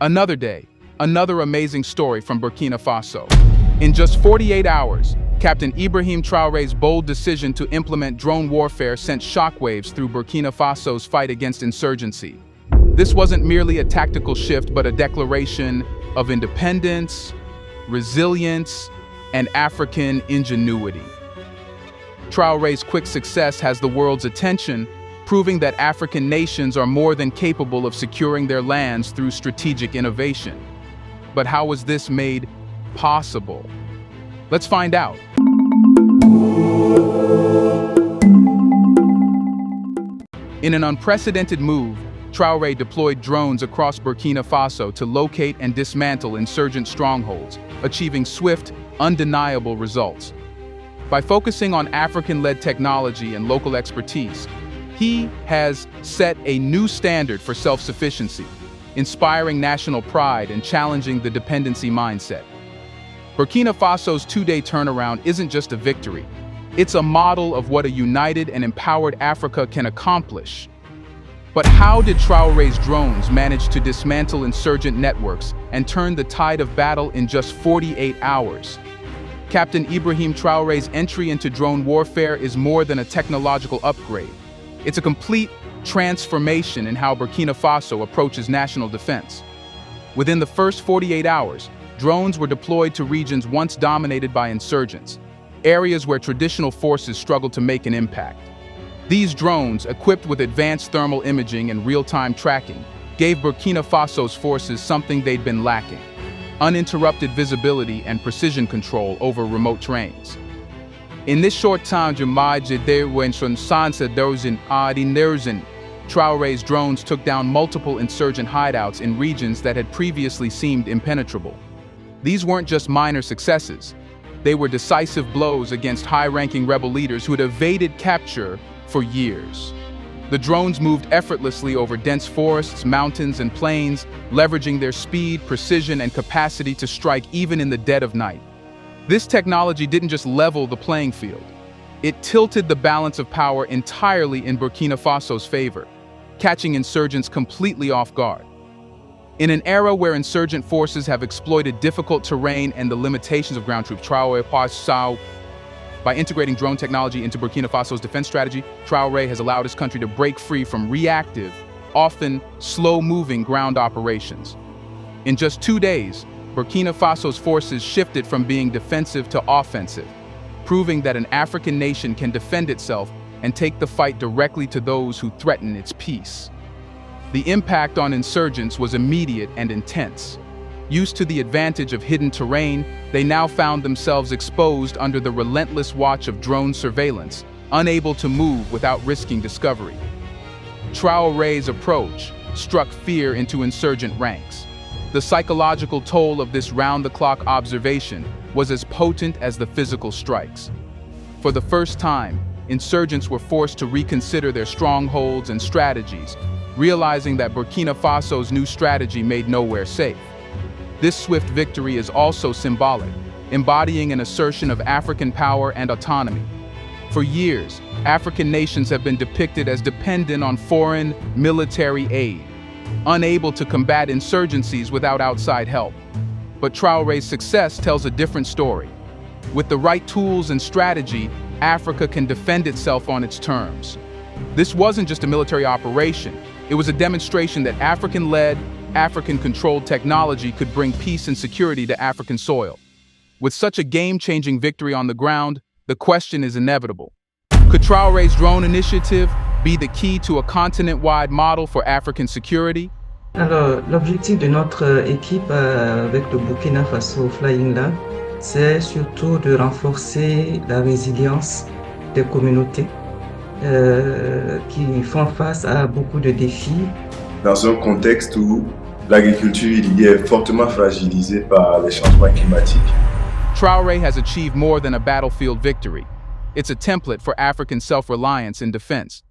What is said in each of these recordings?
Another day, another amazing story from Burkina Faso. In just 48 hours, Captain Ibrahim Traoré's bold decision to implement drone warfare sent shockwaves through Burkina Faso's fight against insurgency. This wasn't merely a tactical shift, but a declaration of independence, resilience, and African ingenuity. Traoré's quick success has the world's attention, proving that African nations are more than capable of securing their lands through strategic innovation. But how was this made possible? Let's find out. In an unprecedented move, Traoré deployed drones across Burkina Faso to locate and dismantle insurgent strongholds, achieving swift, undeniable results. By focusing on African-led technology and local expertise, he has set a new standard for self-sufficiency, inspiring national pride and challenging the dependency mindset. Burkina Faso's two-day turnaround isn't just a victory. It's a model of what a united and empowered Africa can accomplish. But how did Traoré's drones manage to dismantle insurgent networks and turn the tide of battle in just 48 hours? Captain Ibrahim Traoré's entry into drone warfare is more than a technological upgrade. It's a complete transformation in how Burkina Faso approaches national defense. Within the first 48 hours, drones were deployed to regions once dominated by insurgents, areas where traditional forces struggled to make an impact. These drones, equipped with advanced thermal imaging and real-time tracking, gave Burkina Faso's forces something they'd been lacking: uninterrupted visibility and precision control over remote terrains. In this short time, Traoré's drones took down multiple insurgent hideouts in regions that had previously seemed impenetrable. These weren't just minor successes. They were decisive blows against high-ranking rebel leaders who had evaded capture for years. The drones moved effortlessly over dense forests, mountains, and plains, leveraging their speed, precision, and capacity to strike even in the dead of night. This technology didn't just level the playing field. It tilted the balance of power entirely in Burkina Faso's favor, catching insurgents completely off guard. In an era where insurgent forces have exploited difficult terrain and the limitations of ground troops, by integrating drone technology into Burkina Faso's defense strategy, Traoré has allowed his country to break free from reactive, often slow-moving ground operations. In just 2 days, Burkina Faso's forces shifted from being defensive to offensive, proving that an African nation can defend itself and take the fight directly to those who threaten its peace. The impact on insurgents was immediate and intense. Used to the advantage of hidden terrain, they now found themselves exposed under the relentless watch of drone surveillance, unable to move without risking discovery. Traoré's approach struck fear into insurgent ranks. The psychological toll of this round-the-clock observation was as potent as the physical strikes. For the first time, insurgents were forced to reconsider their strongholds and strategies, realizing that Burkina Faso's new strategy made nowhere safe. This swift victory is also symbolic, embodying an assertion of African power and autonomy. For years, African nations have been depicted as dependent on foreign military aid, unable to combat insurgencies without outside help. But Traoré's success tells a different story. With the right tools and strategy, Africa can defend itself on its terms. This wasn't just a military operation. It was a demonstration that African-led, African-controlled technology could bring peace and security to African soil. With such a game-changing victory on the ground, the question is inevitable. Could Traoré's drone initiative be the key to a continent-wide model for African security? Alors, l'objectif de notre équipe avec le Burkina Faso Flying Lab, c'est surtout de renforcer la résilience des communautés qui font face à beaucoup de défis. Dans un contexte où l'agriculture est fortement fragilisée par les changements climatiques. Traoré has achieved more than a battlefield victory. It's a template for African self-reliance in defense.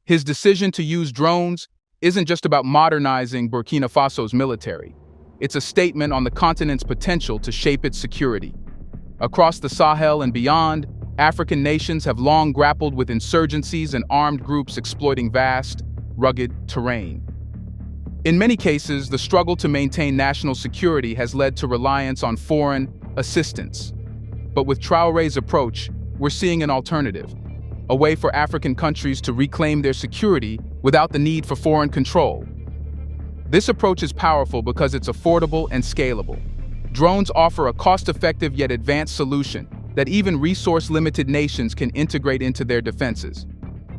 His decision to use drones isn't just about modernizing Burkina Faso's military. It's a statement on the continent's potential to shape its security. Across the Sahel and beyond, African nations have long grappled with insurgencies and armed groups exploiting vast, rugged terrain. In many cases, the struggle to maintain national security has led to reliance on foreign assistance. But with Traoré's approach, we're seeing an alternative, a way for African countries to reclaim their security without the need for foreign control. This approach is powerful because it's affordable and scalable. Drones offer a cost-effective yet advanced solution that even resource-limited nations can integrate into their defenses.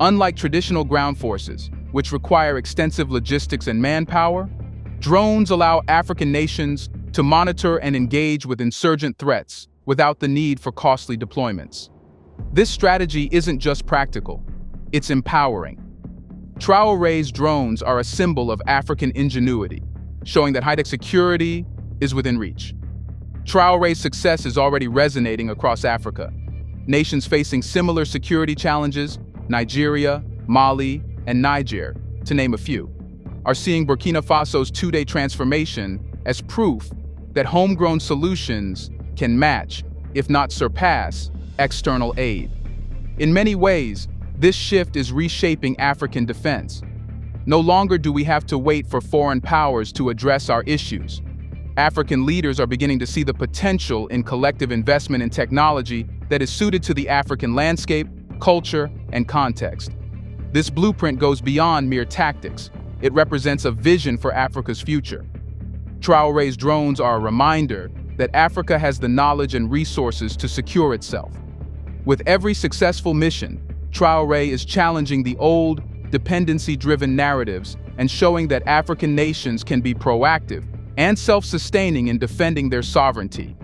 Unlike traditional ground forces, which require extensive logistics and manpower, drones allow African nations to monitor and engage with insurgent threats without the need for costly deployments. This strategy isn't just practical, it's empowering. Traoré's drones are a symbol of African ingenuity, showing that high-tech security is within reach. Traoré's success is already resonating across Africa. Nations facing similar security challenges, Nigeria, Mali, and Niger, to name a few, are seeing Burkina Faso's two-day transformation as proof that homegrown solutions can match, if not surpass, external aid. In many ways, this shift is reshaping African defense. No longer do we have to wait for foreign powers to address our issues. African leaders are beginning to see the potential in collective investment in technology that is suited to the African landscape, culture, and context. This blueprint goes beyond mere tactics. It represents a vision for Africa's future. Traoré's drones are a reminder that Africa has the knowledge and resources to secure itself. With every successful mission, Traoré is challenging the old, dependency-driven narratives and showing that African nations can be proactive and self-sustaining in defending their sovereignty.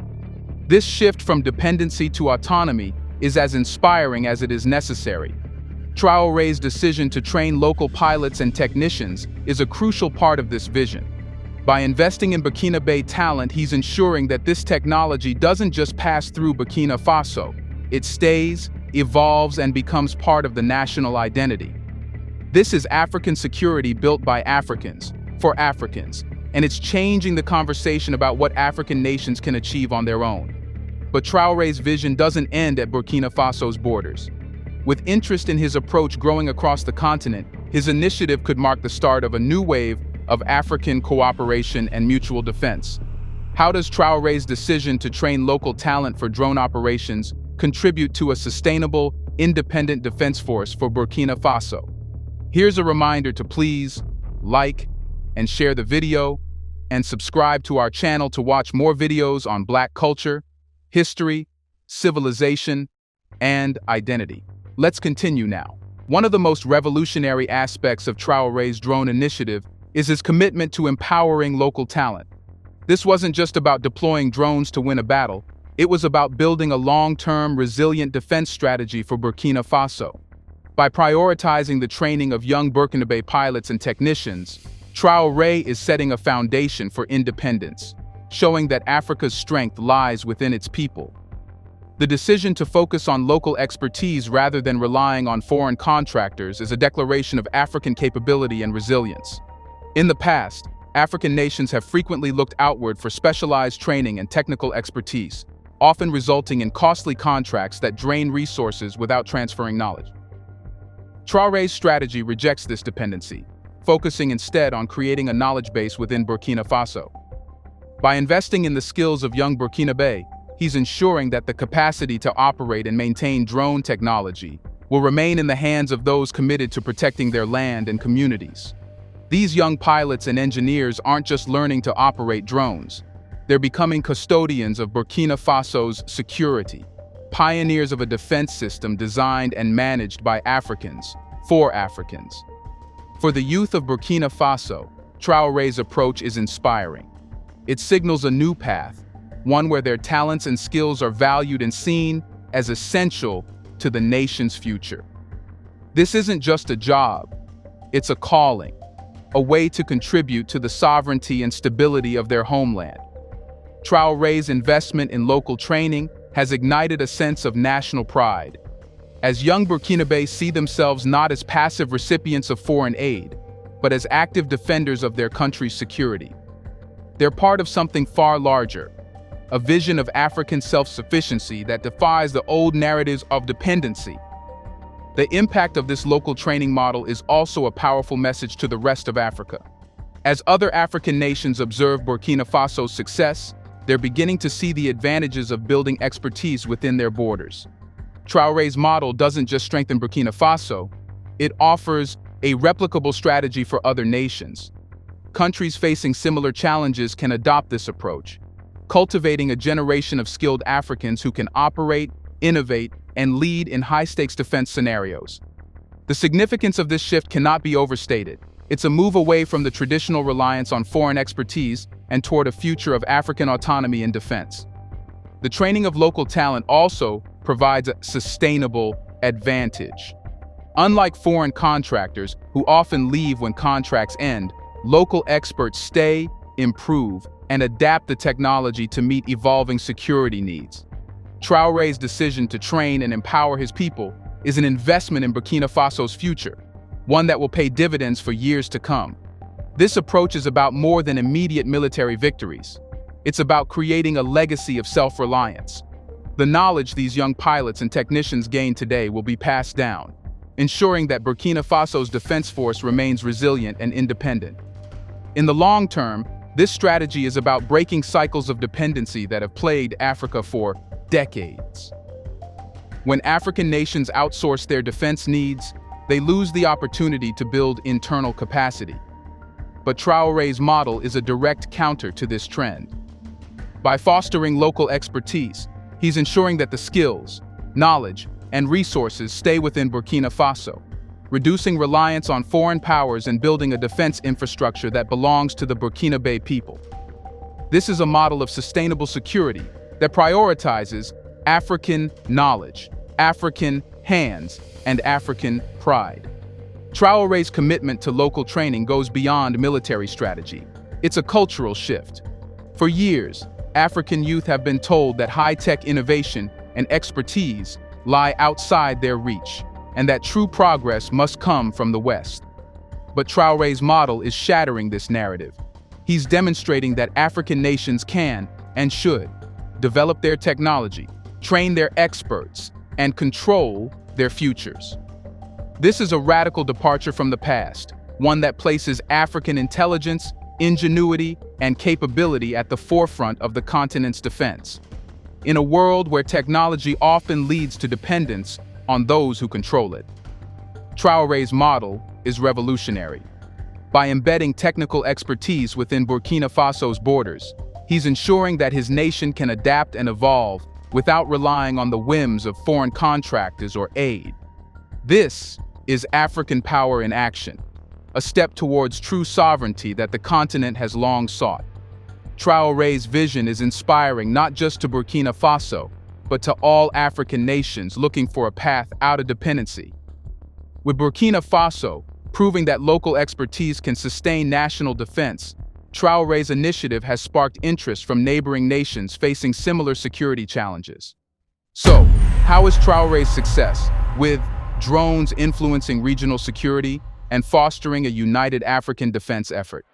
This shift from dependency to autonomy is as inspiring as it is necessary. Traoré's decision to train local pilots and technicians is a crucial part of this vision. By investing in Burkinabe talent, he's ensuring that this technology doesn't just pass through Burkina Faso. It stays, evolves, and becomes part of the national identity. This is African security built by Africans, for Africans, and it's changing the conversation about what African nations can achieve on their own. But Traoré's vision doesn't end at Burkina Faso's borders. With interest in his approach growing across the continent, his initiative could mark the start of a new wave of African cooperation and mutual defense. How does Traoré's decision to train local talent for drone operations contribute to a sustainable, independent defense force for Burkina Faso? Here's a reminder to please like and share the video and subscribe to our channel to watch more videos on Black culture, history, civilization, and identity. Let's continue now. One of the most revolutionary aspects of Traoré's drone initiative is his commitment to empowering local talent. This wasn't just about deploying drones to win a battle, it was about building a long-term, resilient defense strategy for Burkina Faso. By prioritizing the training of young Burkinabe pilots and technicians, Traoré is setting a foundation for independence, showing that Africa's strength lies within its people. The decision to focus on local expertise rather than relying on foreign contractors is a declaration of African capability and resilience. In the past, African nations have frequently looked outward for specialized training and technical expertise, often resulting in costly contracts that drain resources without transferring knowledge. Traoré's strategy rejects this dependency, focusing instead on creating a knowledge base within Burkina Faso. By investing in the skills of young Burkinabe, he's ensuring that the capacity to operate and maintain drone technology will remain in the hands of those committed to protecting their land and communities. These young pilots and engineers aren't just learning to operate drones. They're becoming custodians of Burkina Faso's security, pioneers of a defense system designed and managed by Africans, for Africans. For the youth of Burkina Faso, Traoré's approach is inspiring. It signals a new path, one where their talents and skills are valued and seen as essential to the nation's future. This isn't just a job, it's a calling, a way to contribute to the sovereignty and stability of their homeland. Traoré's investment in local training has ignited a sense of national pride, as young Burkinabe see themselves not as passive recipients of foreign aid, but as active defenders of their country's security. They're part of something far larger, a vision of African self-sufficiency that defies the old narratives of dependency. The impact of this local training model is also a powerful message to the rest of Africa. As other African nations observe Burkina Faso's success, they're beginning to see the advantages of building expertise within their borders. Traoré's model doesn't just strengthen Burkina Faso, it offers a replicable strategy for other nations. Countries facing similar challenges can adopt this approach, cultivating a generation of skilled Africans who can operate, innovate, and lead in high-stakes defense scenarios. The significance of this shift cannot be overstated. It's a move away from the traditional reliance on foreign expertise and toward a future of African autonomy in defense. The training of local talent also provides a sustainable advantage. Unlike foreign contractors, who often leave when contracts end, local experts stay, improve, and adapt the technology to meet evolving security needs. Traoré's decision to train and empower his people is an investment in Burkina Faso's future, one that will pay dividends for years to come. This approach is about more than immediate military victories. It's about creating a legacy of self-reliance. The knowledge these young pilots and technicians gain today will be passed down, ensuring that Burkina Faso's defense force remains resilient and independent. In the long term, this strategy is about breaking cycles of dependency that have plagued Africa for decades. When African nations outsource their defense needs, they lose the opportunity to build internal capacity. But Traoré's model is a direct counter to this trend. By fostering local expertise, he's ensuring that the skills, knowledge, and resources stay within Burkina Faso, reducing reliance on foreign powers and building a defense infrastructure that belongs to the Burkinabe people. This is a model of sustainable security that prioritizes African knowledge, African hands, and African pride. Traoré's commitment to local training goes beyond military strategy. It's a cultural shift. For years, African youth have been told that high-tech innovation and expertise lie outside their reach, and that true progress must come from the West. But Traoré's model is shattering this narrative. He's demonstrating that African nations can, and should, develop their technology, train their experts, and control their futures. This is a radical departure from the past, one that places African intelligence, ingenuity, and capability at the forefront of the continent's defense. In a world where technology often leads to dependence on those who control it, Traoré's model is revolutionary. By embedding technical expertise within Burkina Faso's borders, he's ensuring that his nation can adapt and evolve without relying on the whims of foreign contractors or aid. This is African power in action, a step towards true sovereignty that the continent has long sought. Traoré's vision is inspiring not just to Burkina Faso, but to all African nations looking for a path out of dependency. With Burkina Faso proving that local expertise can sustain national defense, Traoré's initiative has sparked interest from neighboring nations facing similar security challenges. So, how is Traoré's success with drones influencing regional security and fostering a united African defense effort?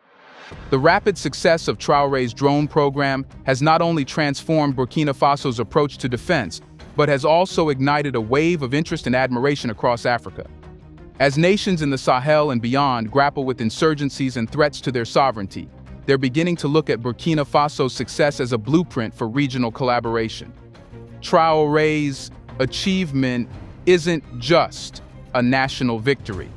The rapid success of Traoré's drone program has not only transformed Burkina Faso's approach to defense, but has also ignited a wave of interest and admiration across Africa. As nations in the Sahel and beyond grapple with insurgencies and threats to their sovereignty, they're beginning to look at Burkina Faso's success as a blueprint for regional collaboration. Traoré's achievement isn't just a national victory.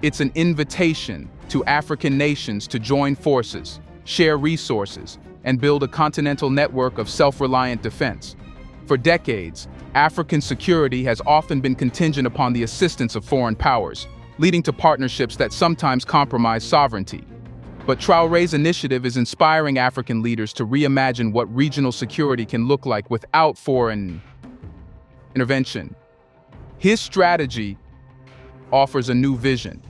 It's an invitation to African nations to join forces, share resources, and build a continental network of self-reliant defense. For decades, African security has often been contingent upon the assistance of foreign powers, leading to partnerships that sometimes compromise sovereignty. But Traoré's initiative is inspiring African leaders to reimagine what regional security can look like without foreign intervention. His strategy offers a new vision,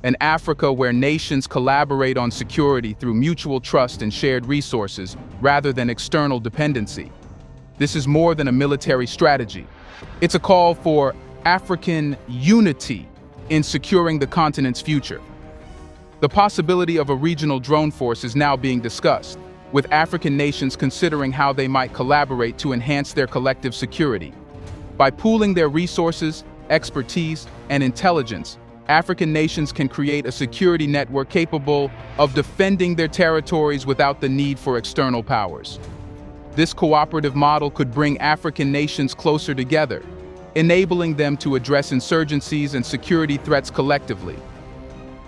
an Africa where nations collaborate on security through mutual trust and shared resources rather than external dependency. This is more than a military strategy. It's a call for African unity in securing the continent's future. The possibility of a regional drone force is now being discussed, with African nations considering how they might collaborate to enhance their collective security. By pooling their resources, expertise, and intelligence, African nations can create a security network capable of defending their territories without the need for external powers. This cooperative model could bring African nations closer together, enabling them to address insurgencies and security threats collectively.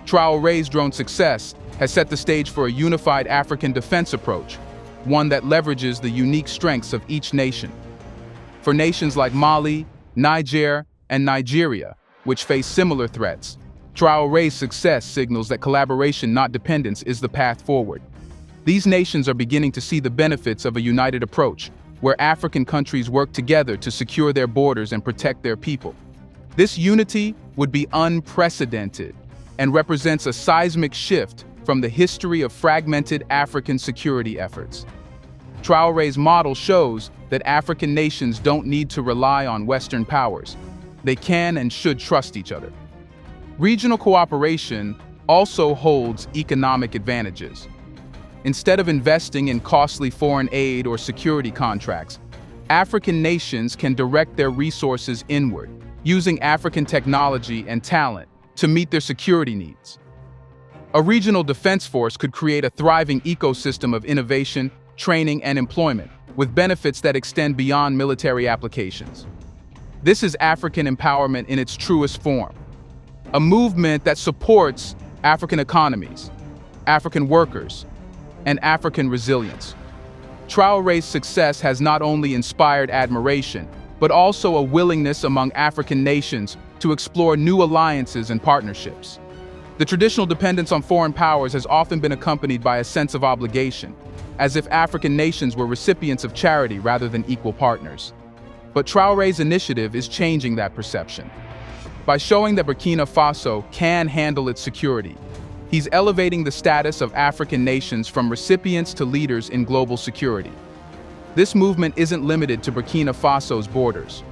Traoré's drone success has set the stage for a unified African defense approach, one that leverages the unique strengths of each nation. For nations like Mali, Niger, and Nigeria, which face similar threats, Traoré's success signals that collaboration, not dependence, is the path forward. These nations are beginning to see the benefits of a united approach, where African countries work together to secure their borders and protect their people. This unity would be unprecedented and represents a seismic shift from the history of fragmented African security efforts. Traoré's model shows that African nations don't need to rely on Western powers. They can and should trust each other. Regional cooperation also holds economic advantages. Instead of investing in costly foreign aid or security contracts, African nations can direct their resources inward, using African technology and talent to meet their security needs. A regional defense force could create a thriving ecosystem of innovation, training, and employment, with benefits that extend beyond military applications. This is African empowerment in its truest form, a movement that supports African economies, African workers, and African resilience. Traoré's success has not only inspired admiration, but also a willingness among African nations to explore new alliances and partnerships. The traditional dependence on foreign powers has often been accompanied by a sense of obligation, as if African nations were recipients of charity rather than equal partners. But Traoré's initiative is changing that perception. By showing that Burkina Faso can handle its security, he's elevating the status of African nations from recipients to leaders in global security. This movement isn't limited to Burkina Faso's borders.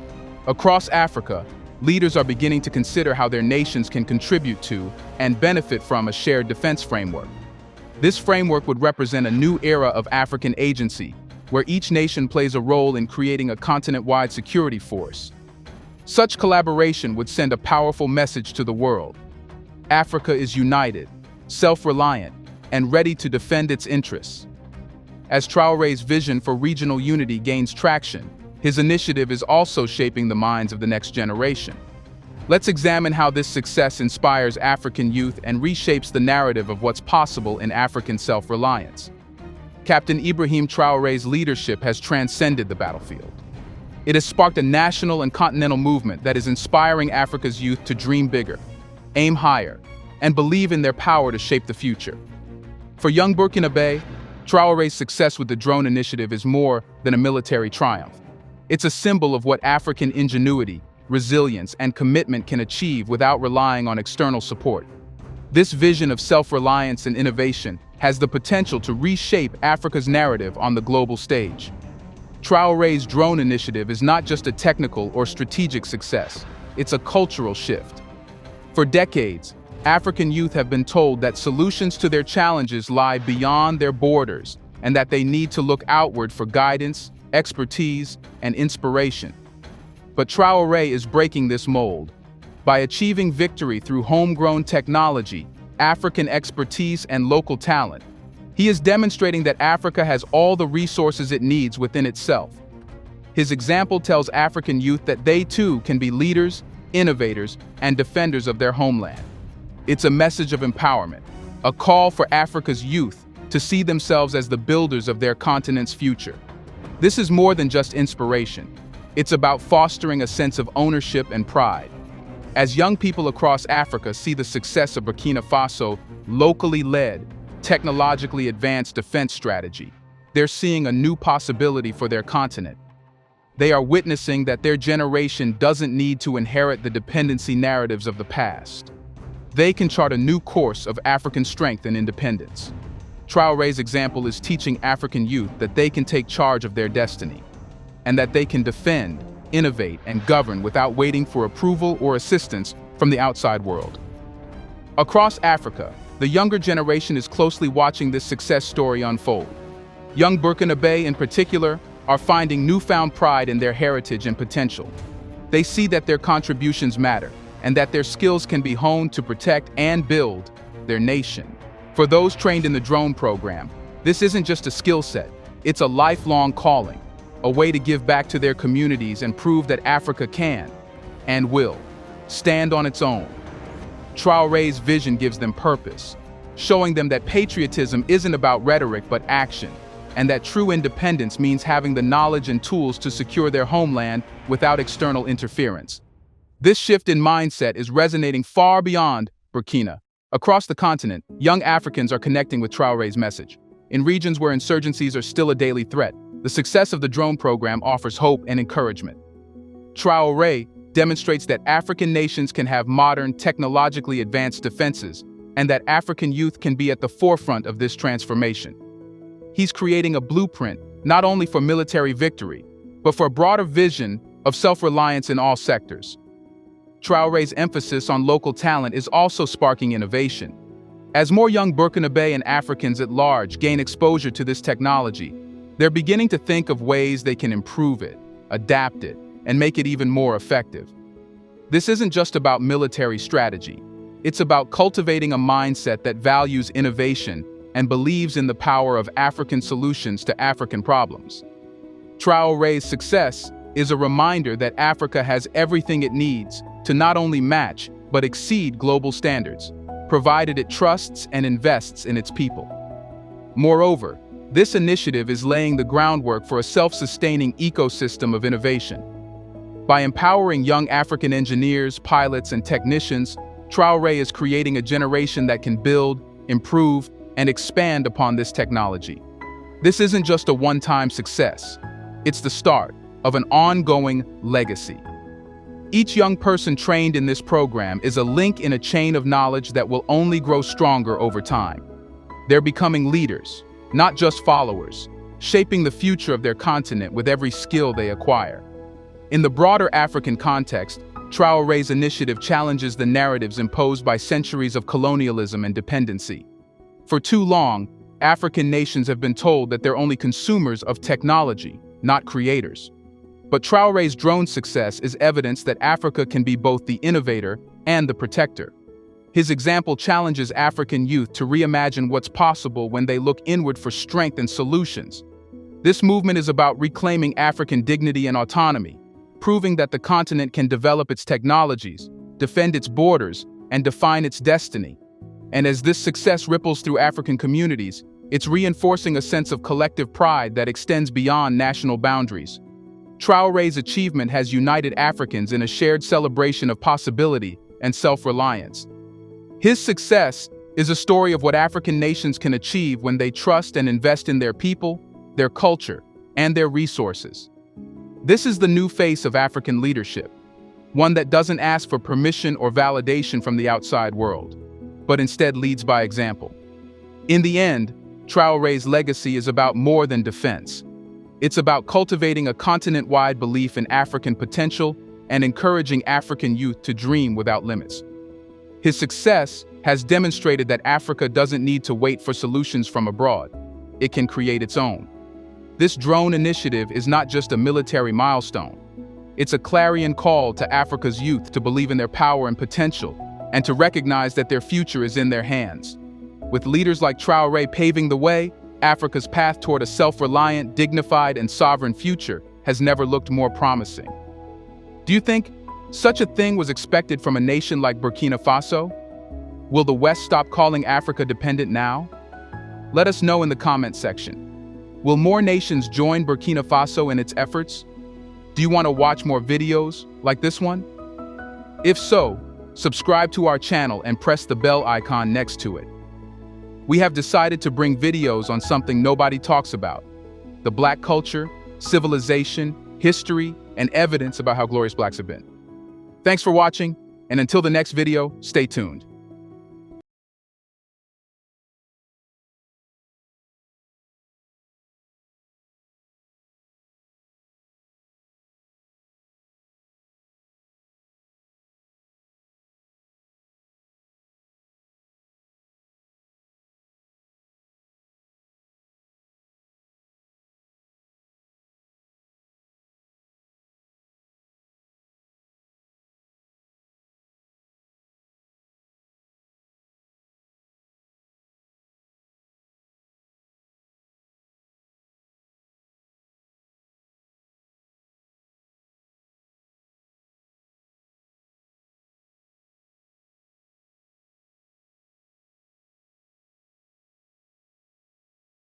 Across Africa, leaders are beginning to consider how their nations can contribute to and benefit from a shared defense framework. This framework would represent a new era of African agency, where each nation plays a role in creating a continent-wide security force. Such collaboration would send a powerful message to the world. Africa is united, self-reliant, and ready to defend its interests. As Traoré's vision for regional unity gains traction, his initiative is also shaping the minds of the next generation. Let's examine how this success inspires African youth and reshapes the narrative of what's possible in African self-reliance. Captain Ibrahim Traoré's leadership has transcended the battlefield. It has sparked a national and continental movement that is inspiring Africa's youth to dream bigger, aim higher, and believe in their power to shape the future. For young Burkinabe, Traoré's success with the drone initiative is more than a military triumph. It's a symbol of what African ingenuity, resilience, and commitment can achieve without relying on external support. This vision of self-reliance and innovation has the potential to reshape Africa's narrative on the global stage. Traoré's drone initiative is not just a technical or strategic success, it's a cultural shift. For decades, African youth have been told that solutions to their challenges lie beyond their borders and that they need to look outward for guidance, expertise, and inspiration. But Traoré is breaking this mold. By achieving victory through homegrown technology, African expertise, and local talent, he is demonstrating that Africa has all the resources it needs within itself. His example tells African youth that they too can be leaders, innovators, and defenders of their homeland. It's a message of empowerment, a call for Africa's youth to see themselves as the builders of their continent's future. This is more than just inspiration. It's about fostering a sense of ownership and pride. As young people across Africa see the success of Burkina Faso's locally led, technologically advanced defense strategy, they're seeing a new possibility for their continent. They are witnessing that their generation doesn't need to inherit the dependency narratives of the past. They can chart a new course of African strength and independence. Traoré's example is teaching African youth that they can take charge of their destiny, and that they can defend, innovate, and govern without waiting for approval or assistance from the outside world. Across Africa, the younger generation is closely watching this success story unfold. Young Burkinabe, in particular, are finding newfound pride in their heritage and potential. They see that their contributions matter, and that their skills can be honed to protect and build their nation. For those trained in the drone program, this isn't just a skill set, it's a lifelong calling, a way to give back to their communities and prove that Africa can, and will, stand on its own. Traoré's vision gives them purpose, showing them that patriotism isn't about rhetoric but action, and that true independence means having the knowledge and tools to secure their homeland without external interference. This shift in mindset is resonating far beyond Burkina. Across the continent, young Africans are connecting with Traoré's message. In regions where insurgencies are still a daily threat, the success of the drone program offers hope and encouragement. Traoré demonstrates that African nations can have modern, technologically advanced defenses, and that African youth can be at the forefront of this transformation. He's creating a blueprint not only for military victory, but for a broader vision of self-reliance in all sectors. Traoré's emphasis on local talent is also sparking innovation. As more young Burkinabe and Africans at large gain exposure to this technology, they're beginning to think of ways they can improve it, adapt it, and make it even more effective. This isn't just about military strategy. It's about cultivating a mindset that values innovation and believes in the power of African solutions to African problems. Traoré's success is a reminder that Africa has everything it needs to not only match but exceed global standards, provided it trusts and invests in its people. Moreover, this initiative is laying the groundwork for a self-sustaining ecosystem of innovation. By empowering young African engineers, pilots, and technicians, Traoré is creating a generation that can build, improve, and expand upon this technology. This isn't just a one-time success. It's the start of an ongoing legacy. Each young person trained in this program is a link in a chain of knowledge that will only grow stronger over time. They're becoming leaders, not just followers, shaping the future of their continent with every skill they acquire. In the broader African context, Traoré's initiative challenges the narratives imposed by centuries of colonialism and dependency. For too long, African nations have been told that they're only consumers of technology, not creators. But Traoré's drone success is evidence that Africa can be both the innovator and the protector. His example challenges African youth to reimagine what's possible when they look inward for strength and solutions. This movement is about reclaiming African dignity and autonomy, proving that the continent can develop its technologies, defend its borders, and define its destiny. And as this success ripples through African communities, it's reinforcing a sense of collective pride that extends beyond national boundaries. Traoré's achievement has united Africans in a shared celebration of possibility and self-reliance. His success is a story of what African nations can achieve when they trust and invest in their people, their culture, and their resources. This is the new face of African leadership, one that doesn't ask for permission or validation from the outside world, but instead leads by example. In the end, Traoré's legacy is about more than defense. It's about cultivating a continent-wide belief in African potential and encouraging African youth to dream without limits. His success has demonstrated that Africa doesn't need to wait for solutions from abroad. It can create its own. This drone initiative is not just a military milestone. It's a clarion call to Africa's youth to believe in their power and potential, and to recognize that their future is in their hands. With leaders like Traoré paving the way, Africa's path toward a self-reliant, dignified, and sovereign future has never looked more promising. Do you think such a thing was expected from a nation like Burkina Faso? Will the West stop calling Africa dependent now? Let us know in the comment section. Will more nations join Burkina Faso in its efforts? Do you want to watch more videos like this one? If so, subscribe to our channel and press the bell icon next to it. We have decided to bring videos on something nobody talks about: the Black culture, civilization, history, and evidence about how glorious Blacks have been. Thanks for watching, and until the next video, stay tuned.